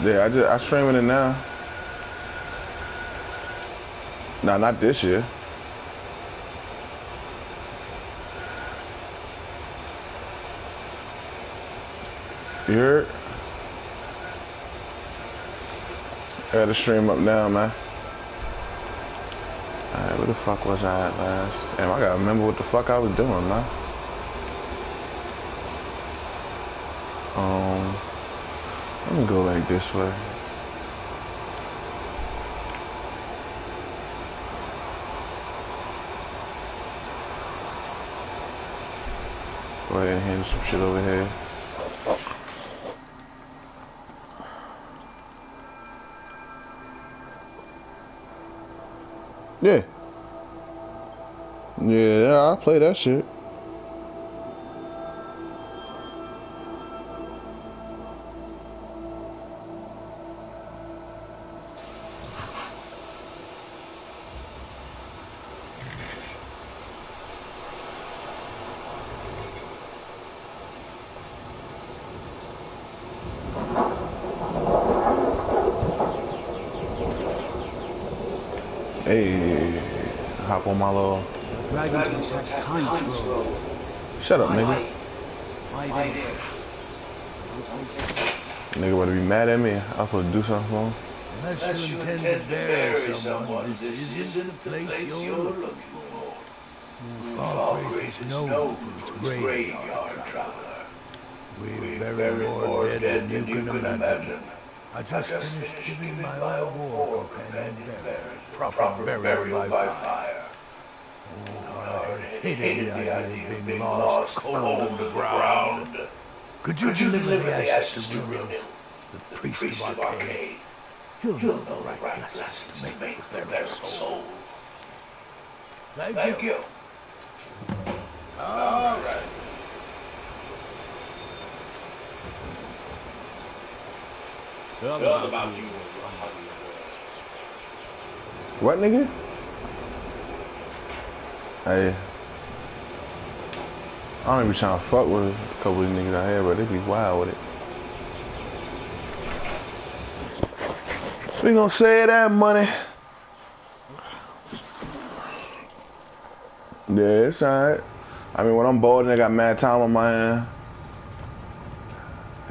Yeah, I streaming it now. Nah, not this year. You heard? I got the stream up now, man. Alright, where the fuck was I at last? Damn, I gotta remember what the fuck I was doing, man. Let me go like this way. Go ahead and handle some shit over here. Yeah. Yeah, I play that shit. Hey, hop on my little... Dragon to attack Kind's Grove. Shut up, nigga. Nigga better be mad at me. I'm supposed to do something for him. Unless you intend to bury someone, this isn't the place you're looking for. Far is known for its graveyard, traveler. We've buried more dead than you can imagine. I just finished giving my old war companion proper burial by fire. I hated the idea of being lost cold in the ground. Could you deliver the ashes to Rudel, the priest of Arcade? He'll know the right blessings to make for their soul. Thank you. All right. About you. What, nigga? Hey. I don't even be trying to fuck with a couple of these niggas out here, but they be wild with it. We gonna say that money. Yeah, it's alright. I mean, when I'm bored and I got mad time on my hand.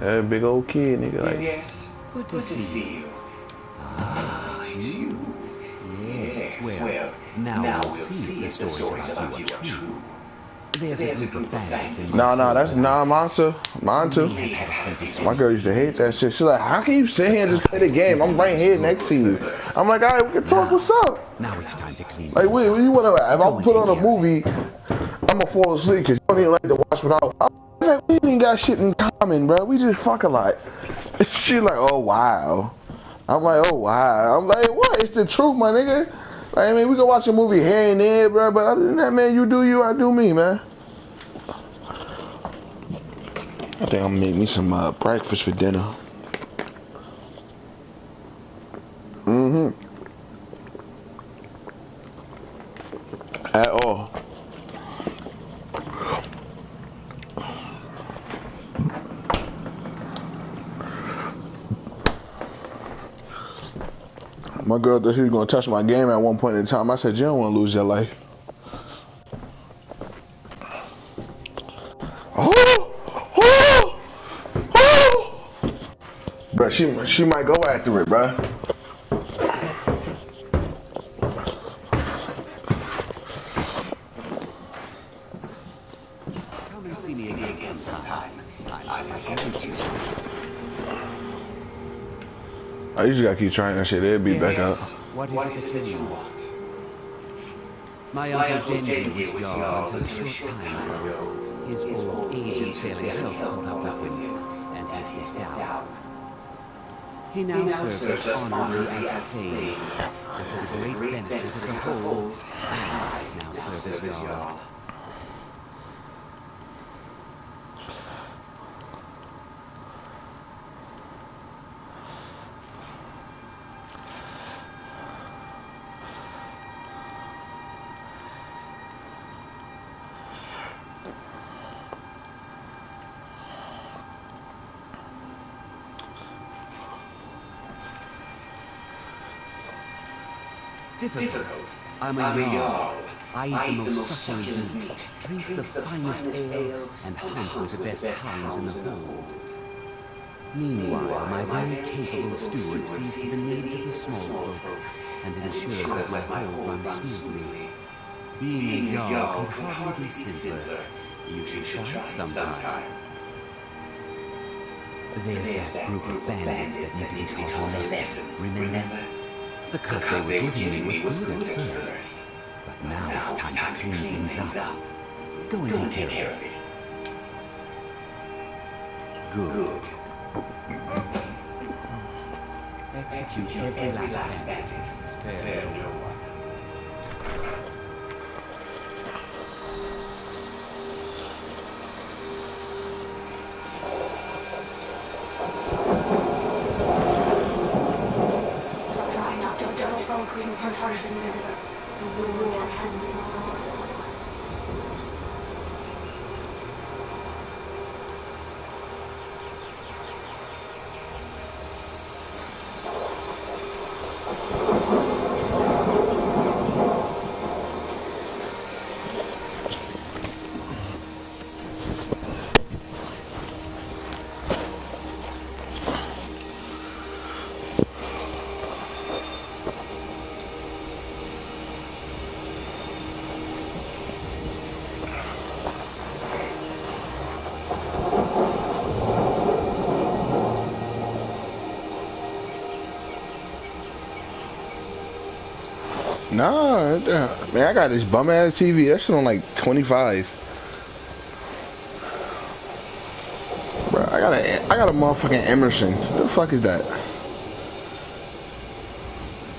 Yeah, big old kid, nigga. Like, yes. Good to see you. Ah, it's you. Yes, well, now we'll see if the stories about you are true. There's a group of bandits in mine too. Mine too. My girl used to hate that shit. She's like, how can you sit here and just play the game? I'm right here next to you. I'm like, alright, we can talk. What's up? Now it's time to clean. Like, wait, you wanna? If I put on a movie, I'ma fall asleep because you don't even like to watch without. I'm like, we ain't got shit in common, bro. We just fuck a lot. She like, oh wow. I'm like, oh wow. I'm like, what? It's the truth, my nigga. Like, I mean, we can watch a movie here and there, bro. But other than that, man, you do you, I do me, man. I think I'm gonna make me some breakfast for dinner. At all. My girl thought she was gonna touch my game at one point in time. I said, you don't want to lose your life. Bro, she might go after it, bro. Come and see me again sometime. I have some issues. I usually gotta keep trying that shit. It'll be back up. What is it that you want? My uncle Denby was young until a short time ago. His old age and failing health caught up with him, and he stepped down. He now serves us honorably as Thane, and to the great benefit of the whole, I now serve as Jarl. Difficult. I'm a Jarl. I eat the most succulent meat, drink the finest ale, and hunt with the best hounds in the hold. Meanwhile, my very capable steward sees to the needs of the small folk and ensures that my hold runs smoothly. Being a Jarl could hardly be simpler. You should try it sometime. There's that group of bandits that need to be taught a lesson, remember? The cut they were giving me was good at first, but now it's time to clean things up. Go and take care of it. Good. Execute every last bandit. Spare no one. Nah, man, I got this bum ass TV. That shit on like 25. Bro, I got a motherfucking Emerson. What the fuck is that?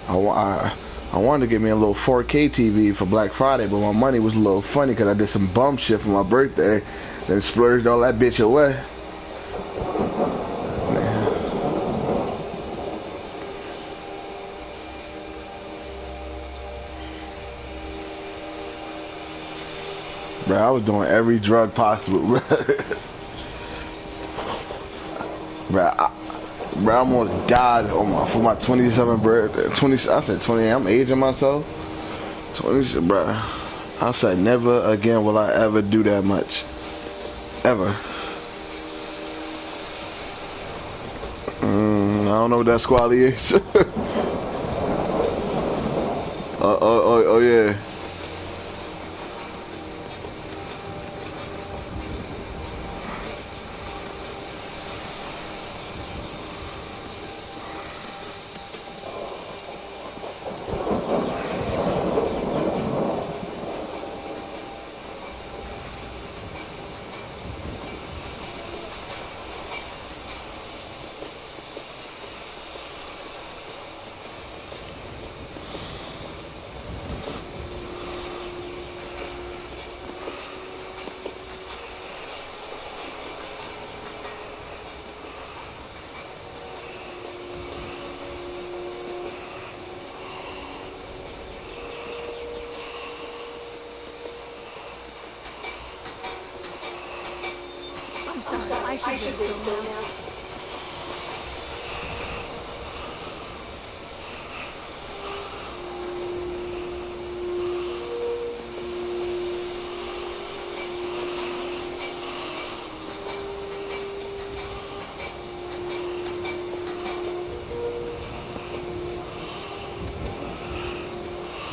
I wanted to get me a little 4K TV for Black Friday, but my money was a little funny because I did some bum shit for my birthday, then splurged all that bitch away. Bro, I was doing every drug possible, bro. Bro, I almost died for my 27th birthday. 20, I said 20. I'm aging myself. 20, bro. I said never again will I ever do that much, ever. I don't know what that squally is. Oh yeah. I should go now.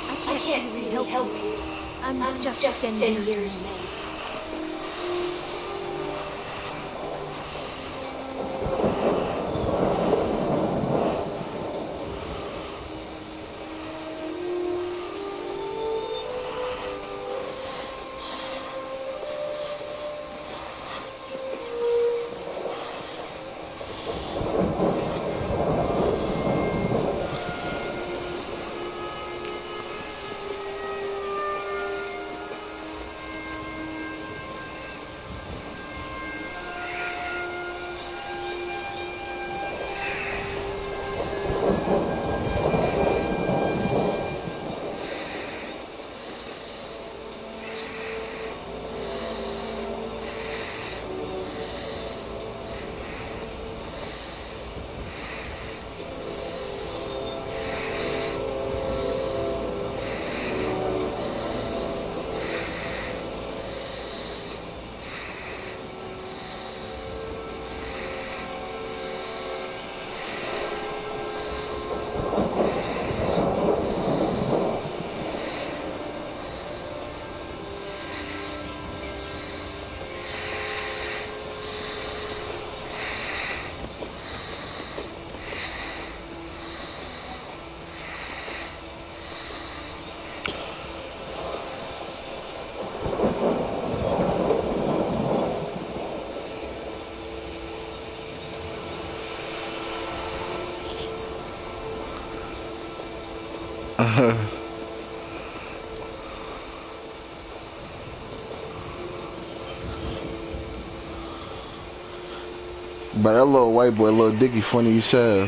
I can't really help you. I'm just 10 years old. But that little white boy, little Dicky, funny as hell.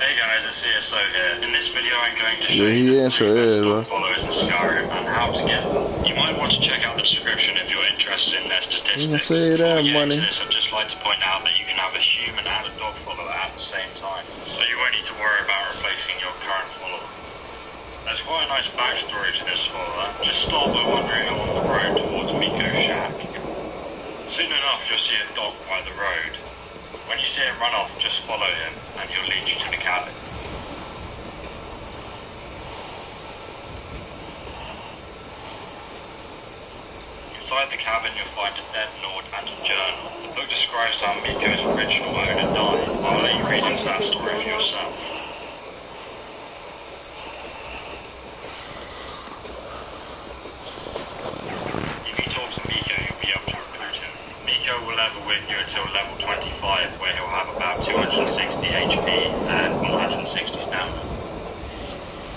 Hey guys, it's CSO here. In this video I'm going to show Yeah, you he the answered 3 best it, bro. dog followers in Skyrim and how to get them. You might want to check out the description if you're interested in their statistics. say Before that, we get money. into this, I'd just like to point out that you can have a human and a dog follower at the same time. So you won't need to worry about replacing your current follower. There's quite a nice backstory to this follower. Just start by wandering along the road towards Miko's shack. Soon enough you'll see a dog by the road. When you see him run off, just follow him and he'll lead you to the cabin. Inside the cabin you'll find a dead lord and a journal. The book describes how Miko's original owner died. I'll let you read into that story for yourself. If you talk to Miko, you'll be able to recruit him. Miko will level with you until level 25, where he'll have about 260 HP and 160 stamina.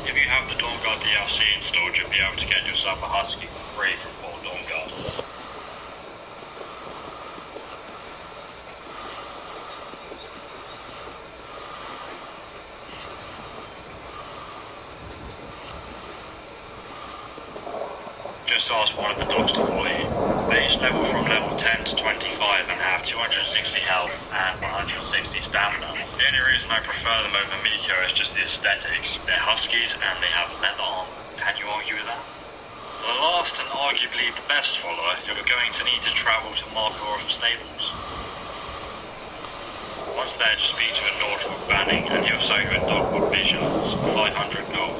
If you have the Dawnguard DLC installed, you'll be able to get yourself a Husky for free from 4 Dawnguard. Just ask one of the dogs to follow you. They each level from level 10 to 25 and have 260 health and 160 stamina. The only reason I prefer them over Miko is just the aesthetics. They're Huskies and they have leather armor. Can you argue with that? For the last and arguably the best follower, you're going to need to travel to Markarov Stables. Once there, just speak to a Nord called Banning and he'll sell you a dog called Vigilance, 500 gold.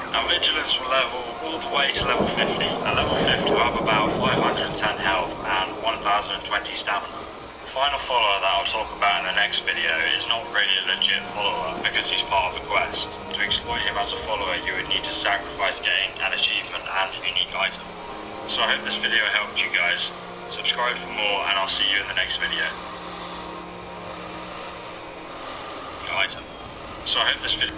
Now Vigilance will level all the way to level 50. At level 50 will have about 510 health and 1020 stamina. The final follower that I'll talk about in the next video is not really a legit follower because he's part of a quest. To exploit him as a follower you would need to sacrifice getting an achievement and a unique item. So I hope this video helped you guys. Subscribe for more and I'll see you in the next video. Item. So I hope this video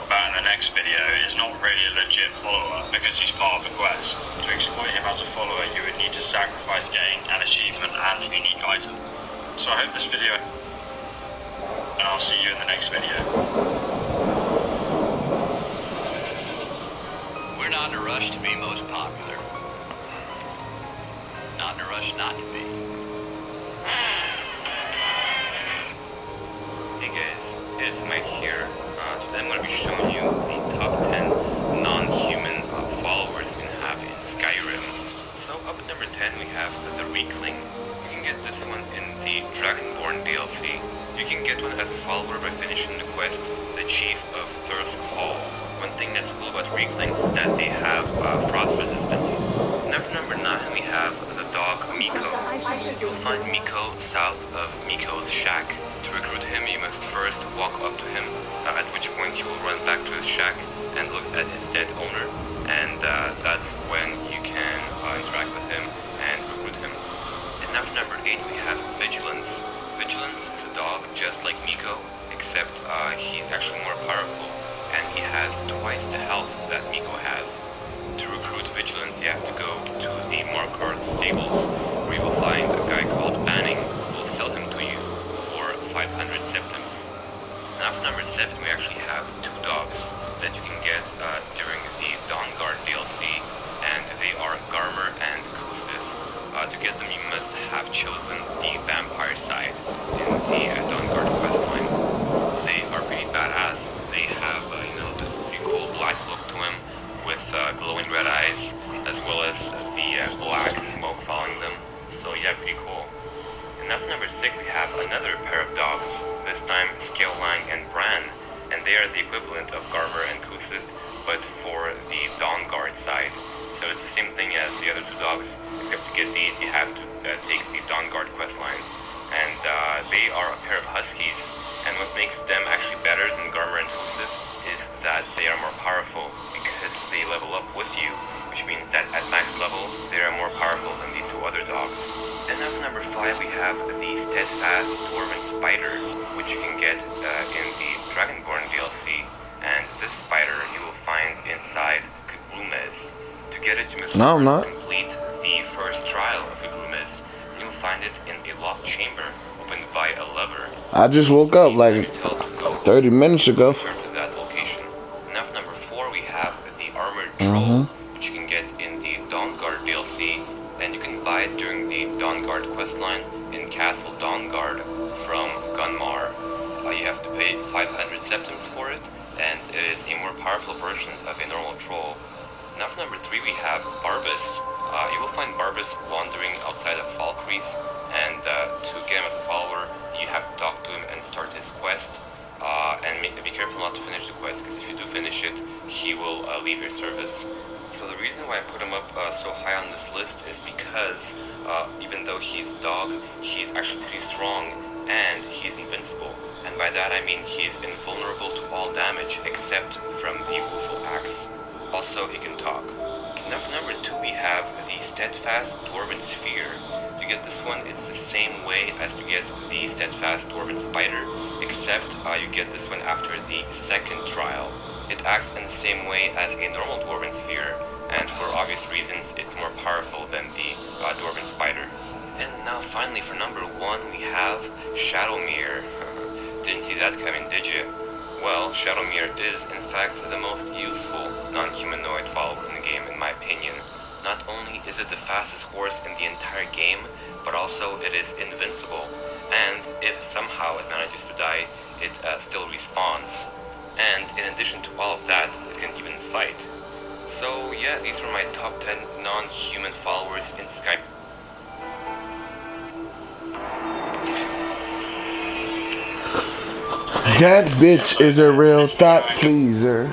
about in the next video is not really a legit follower because he's part of a quest. To exploit him as a follower you would need to sacrifice getting an achievement and a unique item. So I hope this video and I'll see you in the next video. We're not in a rush to be most popular. Not in a rush not to be. Hey guys, it's Mike here. Today I'm going to be showing you the top 10 non-human followers you can have in Skyrim. So up at number 10 we have the Reekling. You can get this one in the Dragonborn DLC. You can get one as a follower by finishing the quest, the Chief of Thirsk Hall. One thing that's cool about Reeklings is that they have frost resistance. Now for number 9 we have the dog Miko. You'll find Miko south of Miko's shack. To recruit him, you must first walk up to him, at which point you will run back to his shack and look at his dead owner, and that's when you can interact with him and recruit him. And now for number 8 we have Vigilance. Vigilance is a dog just like Miko, except he's actually more powerful, and he has twice the health that Miko has. To recruit Vigilance, you have to go to the Markarth Stables, where you will find a guy called Banning who will sell him to you for 500 septims. Now for number 7, we actually have 2 dogs that you can get during the Dawnguard DLC, and they are Garmer and Kusith. To get them, you must have chosen the vampire side in the Dawnguard questline. They are pretty badass. They have, this pretty cool black look to them, with glowing red eyes, as well as the black smoke following them. So yeah, pretty cool. And now for number 6, we have another pair of dogs, this time Scalelang and Bran, and they are the equivalent of Garmer and Kusith, but for the Dawnguard side. So it's the same thing as the other 2 dogs, except to get these you have to take the Dawnguard questline. And they are a pair of Huskies, and what makes them actually better than Garmer and Kusith is that they are more powerful, because steadfast dwarven spider, which you can get in the Dragonborn DLC. And this spider you will find inside Kagrumes. To get it, you must complete the first trial of Kagrumes. You will find it in a locked chamber opened by a lever. I just woke up like 30 minutes ago. Return to that location. Enough number 4, we have the armored troll, which you can get in the Dawnguard DLC, and you can buy it during the Dawnguard questline in Castle Dawnguard from Gunmar. You have to pay 500 septims for it, and it is a more powerful version of a normal troll. Enough number 3, we have Barbus. You will find Barbus wandering outside of Falkreath, and to get him as a follower, you have to talk to him and start his quest. And be careful not to finish the quest, because if you do finish it, he will leave your service. So the reason why I put him up so high on this list is because even though he's dog, he's actually pretty strong, and he's invincible. And by that I mean he's invulnerable to all damage except from the Woeful Axe. Also, he can talk. Now for number 2, we have the Steadfast Dwarven Sphere. To get this one, it's the same way as to get the Steadfast Dwarven Spider, except you get this one after the second trial. It acts in the same way as a normal Dwarven Sphere, and for obvious reasons, it's more powerful than the Dwarven Spider. And now finally for number 1, we have Shadowmere. Didn't see that coming, did you? Well, Shadowmere is, in fact, the most useful non-humanoid follower in the game, in my opinion. Not only is it the fastest horse in the entire game, but also it is invincible. And if somehow it manages to die, it still respawns. And in addition to all of that, it can even fight. So yeah, these are my top 10 non-human followers in Skype. That bitch is a real thought pleaser.